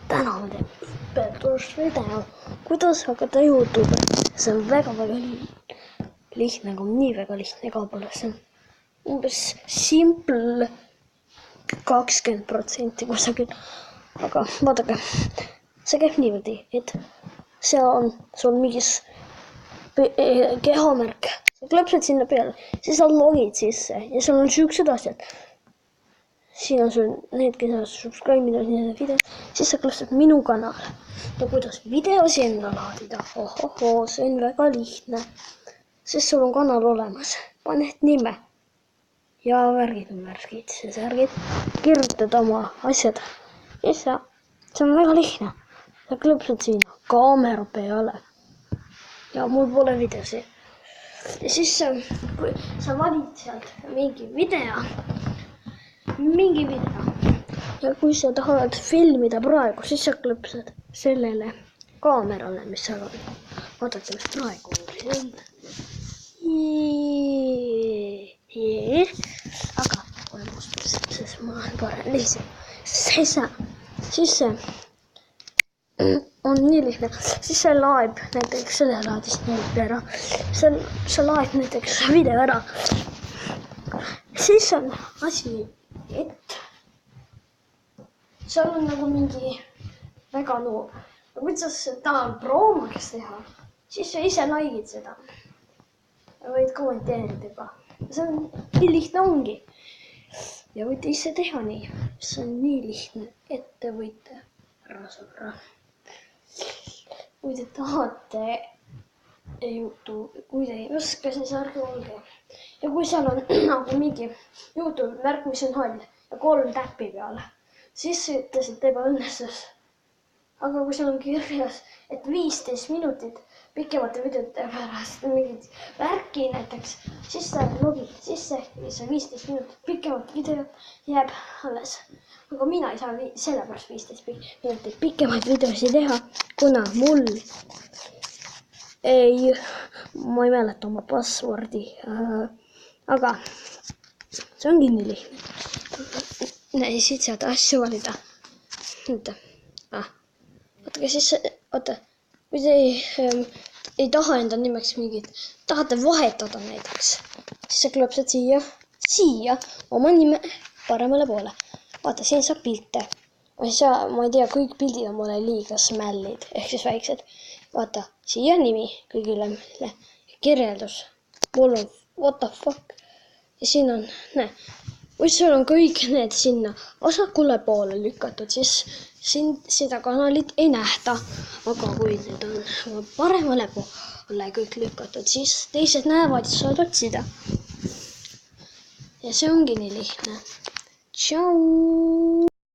Täna ma teen õpetusvideo, kuidas hakata YouTube'i. See on väga-väga lihtne, aga nii väga lihtne ka pole. See on umbes simple 20% kusagil. Aga vaadake, see käib niimoodi, et seal on sul mingis kehamärk. Sa klõpsed sinna peale, siis sa logid sisse ja seal on siuksed asjad. Siin on sul need, kes on subscribe-inud nende video, siis sa klõpsed minu kanale. Ja kuidas videosi enda laadida? Ohohoo, see on väga lihtne. Sest sul on kanal olemas. Paned nime ja värgid, särgid. Kirjutad oma asjad. Ja see on väga lihtne. Sa klõpsed sinna kaamera peale. Ja mul pole videosi. Ja siis kui sa valid sealt mingi video. Ja kui sa tahad filmida praegu, siis sa klõpsad sellele kaamerale, mis seal on. Vaadake, mis praegu on. Aga olen mustus, sest ma olen parem lihtsalt. Siis see on nii lihtne. Siis see laeb näiteks selle laadist nüüd ära. See laeb näiteks video ära. Siis on asi, et seal on nagu mingi väga noor. Ja kuidas tahad proomaks teha, siis sa ise like'id seda. Ja võid kommenteerida ka. See on nii lihtne ongi. Ja võite ise teha nii. See on nii lihtne, et te võite ära saada. Kui te tahate YouTube, kui te ei oska, siis ärge olge. Ja kui seal on nagu mingi YouTube märk, mis on hall ja 3 täppi peale, siis ütlesid ebaõnnestus. Aga kui seal on kirjas, et 15 minutit pikemate videote pärast mingit värki näiteks, siis sa logid sisse ja see 15 minutit pikemat videot jääb alles. Aga mina ei saa sellepärast 15 minutit pikemaid videosi teha, kuna mul ma ei mäleta oma passwordi. Aga see ongi nii lihtne. Siit saad asju valida. Vaatake siis, kui te ei taha enda nimeks mingit, tahate vahetada näiteks, siis sa klõpsad siia oma nime paremale poole. Vaata, siin saab pilte. Ma ei tea, kõik pildid on mulle liiga smällid, ehk siis väiksed. Vaata, siia nimi kõigile kirjeldus. Mul on what the fuck. Ja siin on, kui sul on kõik need sinna vasakule poole lükatud, siis seda kanalit ei nähta. Aga kui need on paremale poole kõik lükatud, siis teised näevad ja saad otsida. Ja see ongi nii lihtne. Tšau!